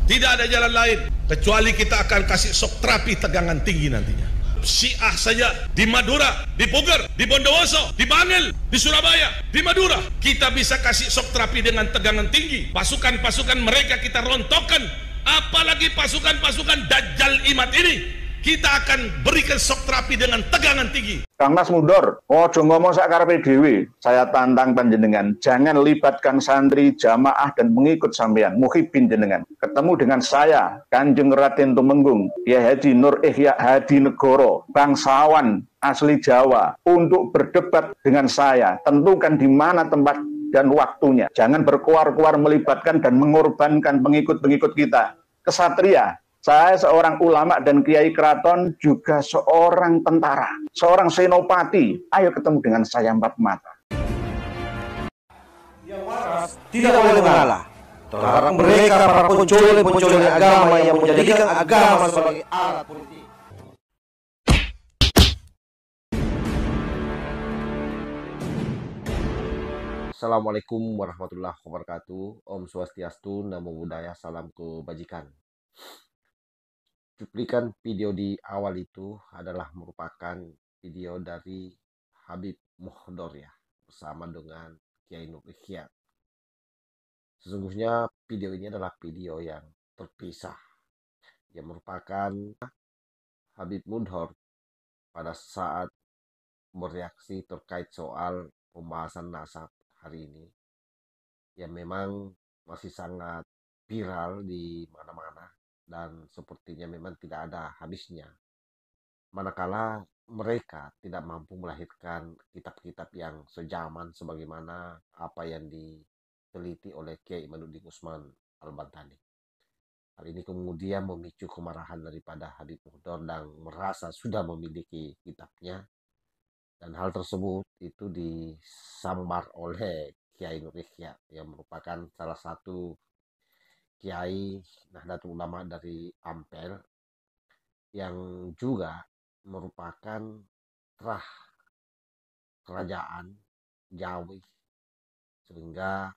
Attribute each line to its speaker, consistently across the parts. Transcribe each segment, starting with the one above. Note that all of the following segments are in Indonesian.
Speaker 1: Tidak ada jalan lain kecuali kita akan kasih shock terapi tegangan tinggi nantinya. Syiah saja di Madura, di Puger, di Bondowoso, di Bangil, di Surabaya, di Madura, kita bisa kasih shock terapi dengan tegangan tinggi. Pasukan-pasukan mereka kita rontokkan, apalagi pasukan-pasukan Dajjal Imat ini kita akan berikan shock terapi dengan tegangan tinggi.
Speaker 2: Kang Mas mundur, ojo ngomong sakarepe dhewe. Saya tantang panjenengan, jangan libatkan santri, jamaah dan pengikut sampean, muhibin jenengan. Ketemu dengan saya, Kanjeng Raden Tumenggung, Kyai Haji Nur Ihya Hadinegoro, bangsawan asli Jawa, untuk berdebat dengan saya. Tentukan di mana tempat dan waktunya. Jangan berkuar-kuar melibatkan dan mengorbankan pengikut-pengikut kita. Kesatria. Saya seorang ulama dan kiai keraton, juga seorang tentara, seorang senopati. Ayo ketemu dengan saya empat mata.
Speaker 3: Yang waras tidak boleh mengalah terhadap mereka para pencuri agama yang menjadikan agama sebagai alat politik.
Speaker 4: Assalamualaikum warahmatullahi wabarakatuh. Om Swastiastu, Namo Buddhaya, salam kebajikan. Cuplikan video di awal itu adalah merupakan video dari Habib Muhdor ya, bersama dengan Kyai Nur Ihya. Sesungguhnya video ini adalah video yang terpisah, yang merupakan Habib Muhdor pada saat bereaksi terkait soal pembahasan nasab hari ini, yang memang masih sangat viral di mana-mana dan sepertinya memang tidak ada habisnya, manakala mereka tidak mampu melahirkan kitab-kitab yang sejaman sebagaimana apa yang diteliti oleh Kiai Imaduddin Usman Al-Bantani. Hal ini kemudian memicu kemarahan daripada Habib Muhdor dan merasa sudah memiliki kitabnya, dan hal tersebut itu disambar oleh Kyai Nur Ihya yang merupakan salah satu Kiai Nahdlatul Ulama dari Ampel, yang juga merupakan terah kerajaan Jawi, sehingga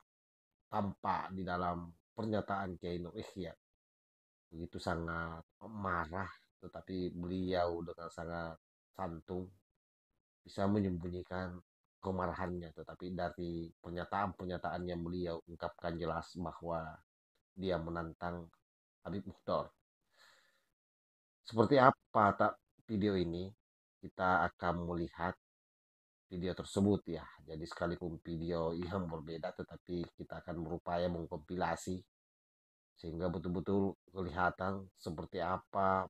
Speaker 4: tampak di dalam pernyataan Kyai Nur Ihya begitu sangat marah, tetapi beliau dengan sangat santun bisa menyembunyikan kemarahannya, tetapi dari pernyataan-pernyataan yang beliau ungkapkan jelas bahwa dia menantang Habib Muhdor. Seperti apa tak video ini? Kita akan melihat video tersebut ya. Jadi sekalipun video yang berbeda, tetapi kita akan berupaya mengkompilasi sehingga betul-betul kelihatan seperti apa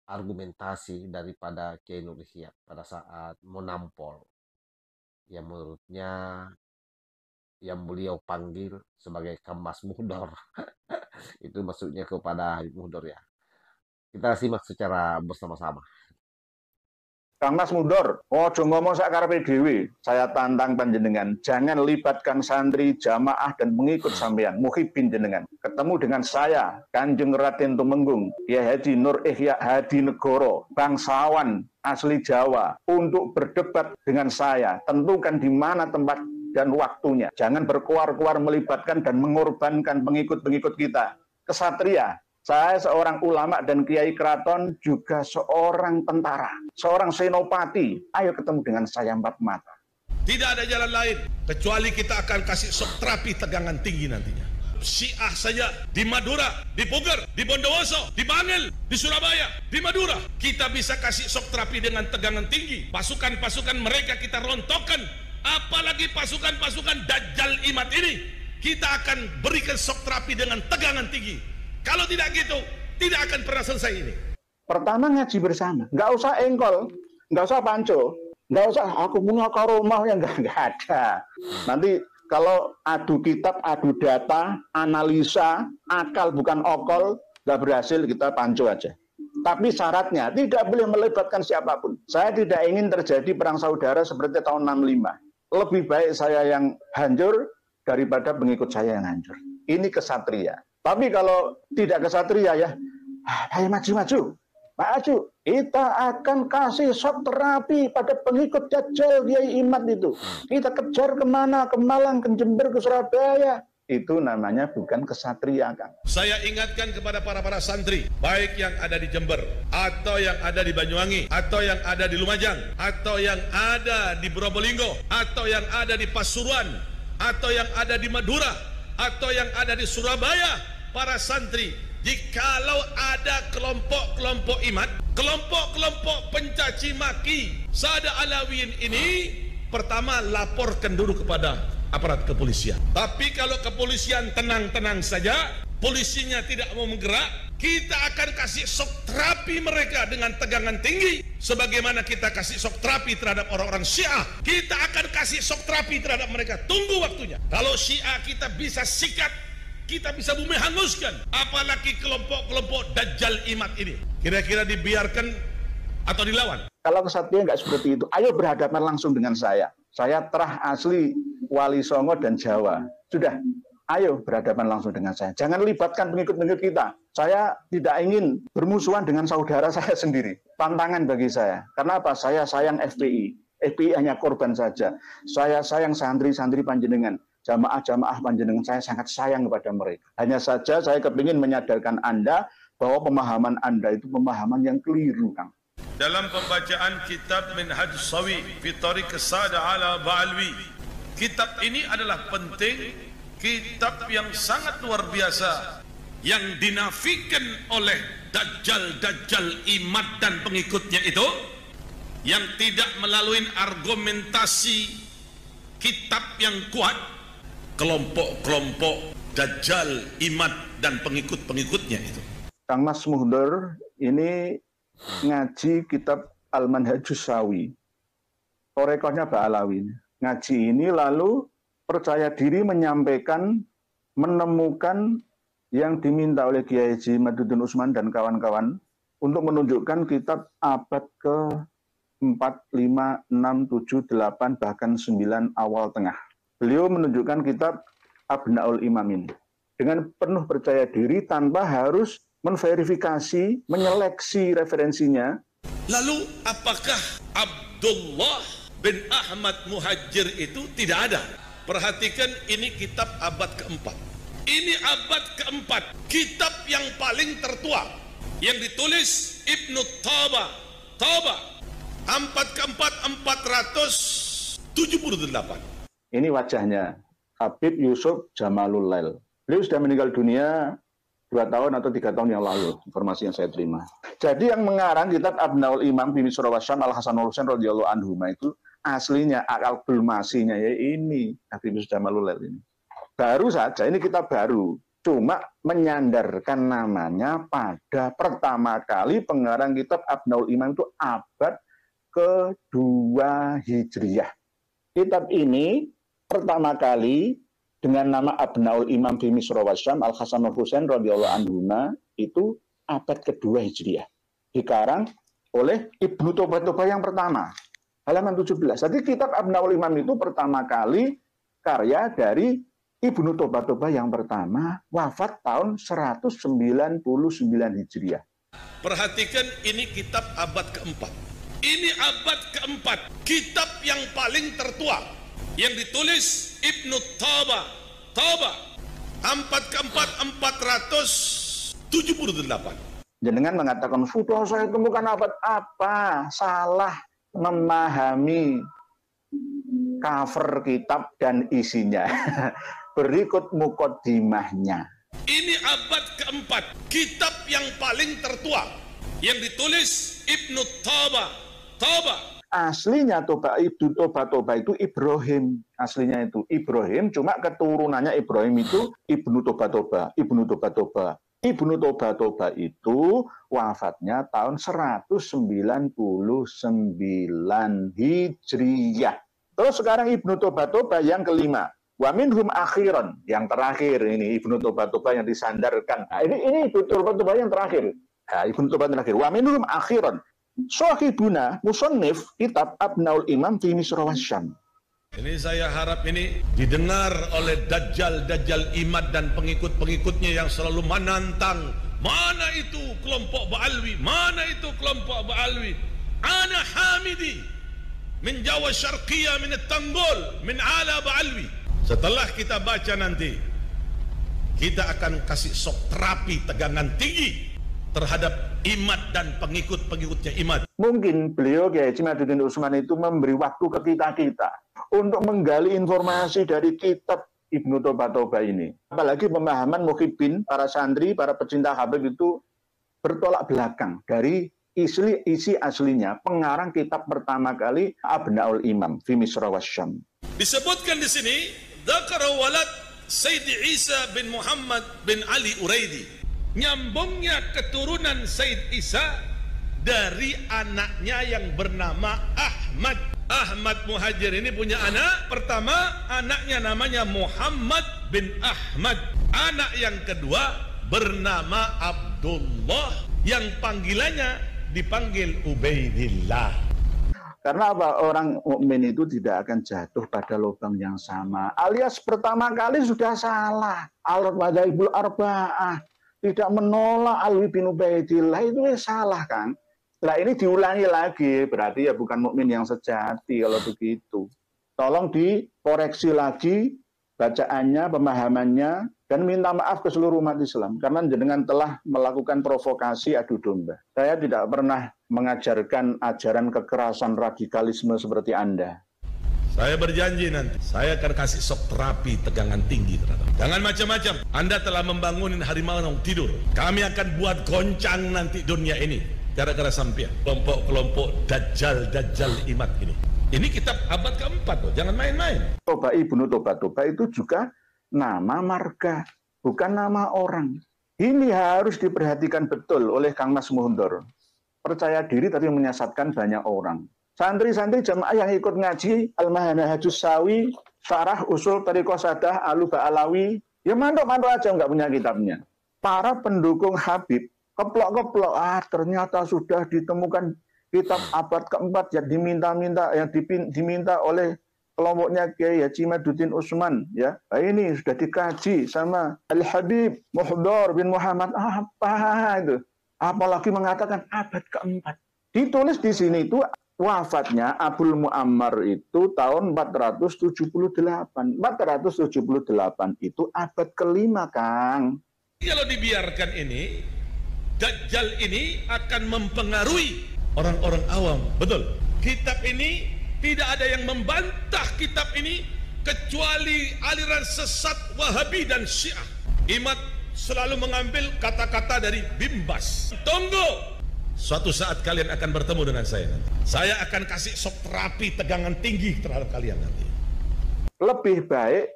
Speaker 4: argumentasi daripada Kyai Nur Ihya pada saat menampol yang menurutnya yang beliau panggil sebagai Kang Mas Muhdor. Itu maksudnya kepada Habib Muhdor ya. Kita simak secara bersama-sama.
Speaker 2: Kang Mas mundur, ojo ngomong sakarepe dhewe. Saya tantang panjenengan, jangan libatkan santri, jamaah dan pengikut sampean, muhibin jenengan. Ketemu dengan saya, Kanjeng Raden Tumenggung, Kyai Haji Nur Ihya Hadinegoro, bangsawan asli Jawa, untuk berdebat dengan saya. Tentukan di mana tempat dan waktunya. Jangan berkuar-kuar melibatkan dan mengorbankan pengikut-pengikut kita. Kesatria. Saya seorang ulama dan kiai keraton, juga seorang tentara, seorang senopati. Ayo ketemu dengan saya empat mata.
Speaker 1: Tidak ada jalan lain kecuali kita akan kasih shock terapi tegangan tinggi nantinya. Syiah saja di Madura, di Puger, di Bondowoso, di Bangil, di Surabaya, di Madura, kita bisa kasih shock terapi dengan tegangan tinggi. Pasukan-pasukan mereka kita rontokkan, apalagi pasukan-pasukan Dajjal Imat ini kita akan berikan shock terapi dengan tegangan tinggi. Kalau tidak gitu, tidak akan pernah selesai ini.
Speaker 2: Pertama ngaji bersama, nggak usah engkol, nggak usah panco, nggak usah aku punya karomah yang nggak ada. Nanti kalau adu kitab, adu data, analisa, akal bukan okol, nggak berhasil, kita panco aja. Tapi syaratnya tidak boleh melibatkan siapapun. Saya tidak ingin terjadi perang saudara seperti tahun 65. Lebih baik saya yang hancur daripada pengikut saya yang hancur. Ini kesatria. Tapi kalau tidak kesatria ya, ayo maju-maju. Maju, kita akan kasih shock terapi pada pengikut Dajjal Kiai Imat itu. Kita kejar kemana, ke Malang, ke Jember, ke Surabaya. itu namanya bukan kesatria, Kang.
Speaker 1: Saya ingatkan kepada para santri, baik yang ada di Jember, atau yang ada di Banyuwangi, atau yang ada di Lumajang, atau yang ada di Probolinggo, atau yang ada di Pasuruan, atau yang ada di Madura, atau yang ada di Surabaya, para santri, jikalau ada kelompok-kelompok imat, kelompok-kelompok pencaci maki Sada Alawiyin ini, pertama laporkan dulu kepada aparat kepolisian. Tapi kalau kepolisian tenang-tenang saja, polisinya tidak mau menggerak, kita akan kasih shock terapi mereka dengan tegangan tinggi. Sebagaimana kita kasih shock terapi terhadap orang-orang Syiah, kita akan kasih shock terapi terhadap mereka. Tunggu waktunya. Kalau Syiah kita bisa sikat, kita bisa bumi hanguskan. Apalagi kelompok-kelompok Dajjal Imat ini. Kira-kira dibiarkan atau dilawan?
Speaker 2: Kalau kesatria nggak seperti itu, ayo berhadapan langsung dengan saya. Saya terah asli Wali Songo dan Jawa. Sudah, ayo berhadapan langsung dengan saya. Jangan libatkan pengikut-pengikut kita. Saya tidak ingin bermusuhan dengan saudara saya sendiri. Pantangan bagi saya. Karena apa? Saya sayang FPI. FPI hanya korban saja. Saya sayang santri-santri panjenengan. Jamaah-jamaah panjenengan, saya sangat sayang kepada mereka. Hanya saja saya kepingin menyadarkan Anda bahwa pemahaman Anda itu pemahaman yang keliru, Kang.
Speaker 1: Dalam pembacaan kitab Minhaj Sawi fi Tariq Sada ala Ba'alwi, kitab ini adalah penting, kitab yang sangat luar biasa, yang dinafikan oleh Dajjal Imat dan pengikutnya itu, yang tidak melalui argumentasi kitab yang kuat. Kelompok-kelompok Dajjal Imat dan pengikut-pengikutnya itu.
Speaker 2: Kang Mas Muhdor ini ngaji kitab Al-Manhajus Sawi, korekohnya Ba'alawi. Ngaji ini lalu percaya diri menyampaikan, menemukan yang diminta oleh Kiai Haji Maduddin Usman dan kawan-kawan untuk menunjukkan kitab abad ke-4, 5, 6, 7, 8, bahkan 9 awal tengah. Beliau menunjukkan kitab Abnaul Imam ini dengan penuh percaya diri tanpa harus menverifikasi, menyeleksi referensinya.
Speaker 1: Lalu apakah Abdullah bin Ahmad Muhajir itu tidak ada? Perhatikan, ini kitab abad keempat. Ini abad keempat, kitab yang paling tertua, yang ditulis Ibnu Taba, abad keempat 478.
Speaker 2: Ini wajahnya, Habib Yusuf Jamalul Lail. Beliau sudah meninggal dunia 2 tahun atau 3 tahun yang lalu, informasi yang saya terima. Jadi yang mengarang kitab Abnaul Imam Bimi Surawasyam Al-Hasanul Husain radhiyallahu anhu itu aslinya akal masihnya ya ini Habib Yusuf Jamalul Lail ini. Baru saja, ini kitab baru. Cuma menyandarkan namanya pada pertama kali pengarang kitab Abnaul Imam itu abad ke-2 Hijriyah. Kitab ini pertama kali dengan nama Abnaul Imam Bimi Surawasyam Al-Hasanul Husain radhiyallahu anhuma itu abad ke-2 Hijriah. Dikarang oleh Ibnu Toba yang pertama, halaman 17. Jadi kitab Abnaul Imam itu pertama kali karya dari Ibnu Toba yang pertama, wafat tahun 199 Hijriah.
Speaker 1: Perhatikan, ini kitab abad keempat. Ini abad keempat, kitab yang paling tertua, yang ditulis Ibnu Taba, abad keempat 478.
Speaker 2: Jenengan mengatakan, sudah saya temukan abad apa? Salah memahami cover kitab dan isinya. Berikut mukaddimahnya.
Speaker 1: Ini abad keempat, kitab yang paling tertua, yang ditulis Ibnu Taba.
Speaker 2: Aslinya Ibnu Toba itu Ibrahim, aslinya itu Ibrahim, cuma keturunannya Ibrahim itu Ibnu Toba. Ibnu Toba itu wafatnya tahun 199 Hijriyah. Terus sekarang Ibnu Toba yang kelima. Wa minhum akhiran, yang terakhir ini Ibnu Toba yang disandarkan. Nah, ini Ibnu Toba yang terakhir. Nah, Ibnu Toba yang terakhir. Wa minhum akhiran. Sahibuna musannif kitab Abnaul Imam Bimi Surawasyam.
Speaker 1: Ini saya harap ini didengar oleh Dajjal Imat dan pengikut-pengikutnya yang selalu menantang. Mana itu kelompok Ba'alwi? Mana itu kelompok Ba'alwi? Ana Hamidi min Jawa Syarqiyah min Tanggol min ala Ba'alwi. Setelah kita baca nanti kita akan kasih shock terapi tegangan tinggi terhadap Imad dan pengikut-pengikutnya Imad.
Speaker 2: Mungkin beliau Kiai Haji Imaduddin Utsman itu memberi waktu ke kita untuk menggali informasi dari kitab Ibnu Toba ini. Apalagi pemahaman Muhibbin, para santri, para pecinta Habib itu bertolak belakang dari isi aslinya pengarang kitab pertama kali Abnaul Imam fi Misra wasyam.
Speaker 1: Disebutkan di sini dzakara walad Sayyid Isa bin Muhammad bin Ali Uraidi, nyambungnya keturunan Sayyid Isa dari anaknya yang bernama Ahmad. Ahmad Muhajir ini punya anak pertama, anaknya namanya Muhammad bin Ahmad. Anak yang kedua bernama Abdullah, yang panggilannya dipanggil Ubaidillah.
Speaker 2: Karena apa? Orang mukmin itu tidak akan jatuh pada lubang yang sama. Alias pertama kali sudah salah. Al-Madzhabul Arba'ah tidak menolak Alwi bin Ubaidillah, itu salah kan? Nah ini diulangi lagi, berarti ya bukan mukmin yang sejati kalau begitu. Tolong dikoreksi lagi bacaannya, pemahamannya, dan minta maaf ke seluruh umat Islam karena jenengan telah melakukan provokasi adu domba. Saya tidak pernah mengajarkan ajaran kekerasan radikalisme seperti Anda.
Speaker 1: Saya berjanji nanti saya akan kasih shock terapi tegangan tinggi terhadap. Jangan macam-macam. Anda telah membangunin harimau tidur. Kami akan buat goncang nanti dunia ini gara-gara sampean. Kelompok-kelompok dajjal imat ini. Ini kitab abad keempat loh, jangan main-main.
Speaker 2: Toba Ibnu Toba itu juga nama marga, bukan nama orang. Ini harus diperhatikan betul oleh Kang Mas Muhdor. Percaya diri tapi menyesatkan banyak orang. Santri-santri jamaah yang ikut ngaji Al-Manhajus Sawi, Syarah Usul Thariqah Sadah Al-Ba'alawi, ya mantuk-mantuk aja nggak punya kitabnya. Para pendukung Habib keplok-keplok, ternyata sudah ditemukan kitab abad keempat yang diminta oleh kelompoknya Kiai Haji Imaduddin Utsman, ya. Nah, ini sudah dikaji sama Al-Habib Muhdor bin Muhammad, apa itu? Apalagi mengatakan abad keempat. Ditulis di sini itu wafatnya Abul Muammar itu tahun 478. 478 itu abad kelima, Kang.
Speaker 1: Kalau dibiarkan ini, Dajjal ini akan mempengaruhi orang-orang awam. Betul. Kitab ini tidak ada yang membantah kitab ini kecuali aliran sesat Wahabi dan Syiah. Imad selalu mengambil kata-kata dari Bimbas. Tunggu, suatu saat kalian akan bertemu dengan saya nanti. Saya akan kasih shock terapi tegangan tinggi terhadap kalian nanti.
Speaker 2: Lebih baik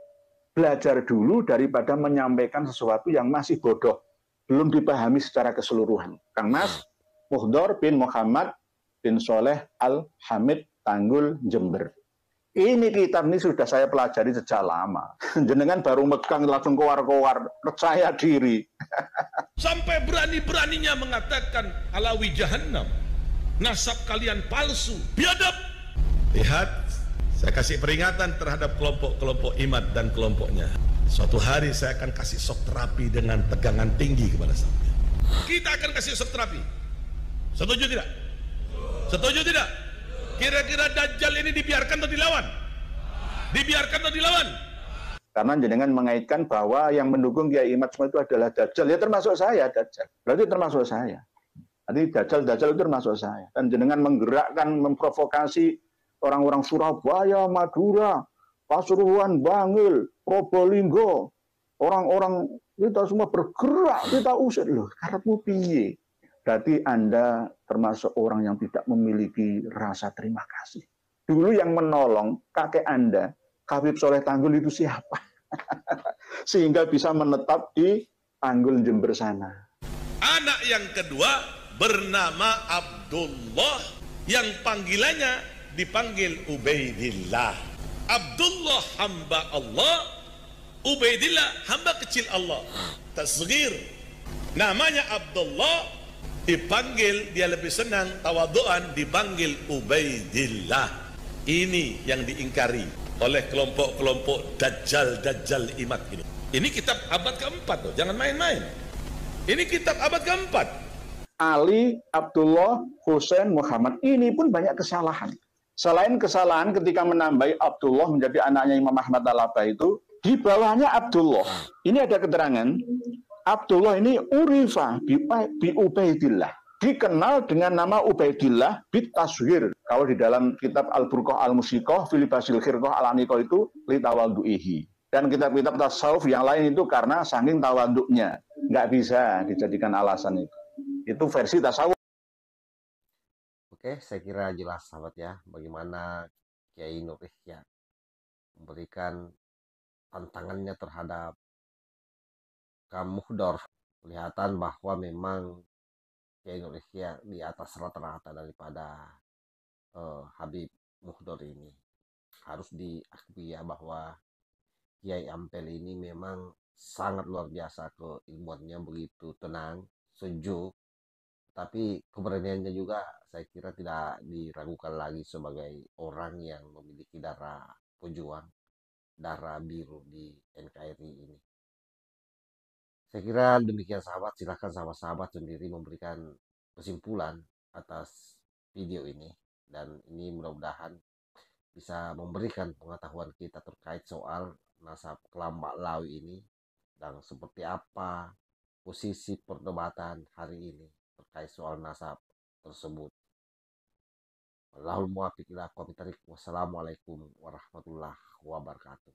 Speaker 2: belajar dulu daripada menyampaikan sesuatu yang masih bodoh, belum dipahami secara keseluruhan. Kang Mas Muhdor bin Muhammad bin Soleh Al-Hamid Tanggul, Jember. Ini kitab ini sudah saya pelajari sejak lama. Jenengan baru megang langsung kowar-kowar, percaya diri.
Speaker 1: Sampai berani-beraninya mengatakan Alawi Jahannam. Nasab kalian palsu, biadab. Lihat, saya kasih peringatan terhadap kelompok-kelompok Imad dan kelompoknya. Suatu hari saya akan kasih shock terapi dengan tegangan tinggi kepada sampean. Kita akan kasih shock terapi. Setuju tidak? Setuju tidak? Kira-kira Dajjal ini dibiarkan atau dilawan? Dibiarkan atau dilawan?
Speaker 2: Karena jenengan mengaitkan bahwa yang mendukung Kiai Imad semua itu adalah Dajjal. Ya termasuk saya, Dajjal. Berarti termasuk saya. Nanti Dajjal itu termasuk saya. Dan jenengan menggerakkan, memprovokasi orang-orang Surabaya, Madura, Pasuruan, Bangil, Probolinggo. Orang-orang kita semua bergerak, kita usir. Loh, karepmu piye? Berarti Anda termasuk orang yang tidak memiliki rasa terima kasih. Dulu yang menolong kakek Anda, Habib Soleh Tanggul itu siapa? Sehingga bisa menetap di Tanggul, Jember sana.
Speaker 1: Anak yang kedua bernama Abdullah, yang panggilannya dipanggil Ubaidillah. Abdullah hamba Allah, Ubaidillah hamba kecil Allah. Tasghir. Namanya Abdullah, dipanggil dia lebih senang tawaduan dipanggil Ubaidillah. Ini yang diingkari oleh kelompok-kelompok Dajjal Imad ini. Ini kitab abad keempat loh, jangan main-main. Ini kitab abad keempat.
Speaker 2: Ali, Abdullah, Husain, Muhammad, ini pun banyak kesalahan. Selain kesalahan ketika menambahi Abdullah menjadi anaknya Imam Ahmad Al-Halabi itu, Di bawahnya Abdullah. Ini ada keterangan Abdullah ini urifa bi Ubaidillah. Dikenal dengan nama Ubaidillah bit taswir. Kalau di dalam kitab Al-Burqah Al-Musiqah, Filibasil Khirqah Al-Aniqah itu li tawaddu'ihi. Dan kitab-kitab tasawuf yang lain itu karena saking tawaduknya. Nggak bisa dijadikan alasan itu. Itu versi tasawuf.
Speaker 4: Oke, saya kira jelas sahabat ya, bagaimana Kiai Nur Ihya memberikan tantangannya terhadap Kaum Muhdor. Kelihatan bahwa memang Kiai Nur Ihya di atas rata-rata daripada Habib Muhdor ini. Harus diakui ya bahwa Kiai Ampel ini memang sangat luar biasa, keilmuannya begitu tenang, sejuk, tapi keberaniannya juga saya kira tidak diragukan lagi sebagai orang yang memiliki darah pejuang, darah biru di NKRI ini. Saya kira demikian sahabat, silahkan sahabat-sahabat sendiri memberikan kesimpulan atas video ini. Dan ini mudah-mudahan bisa memberikan pengetahuan kita terkait soal nasab Kelambak Lawi ini. Dan seperti apa posisi perdebatan hari ini terkait soal nasab tersebut. Wallahul muwaffiq ila aqwamit thoriq. Wassalamualaikum warahmatullahi wabarakatuh.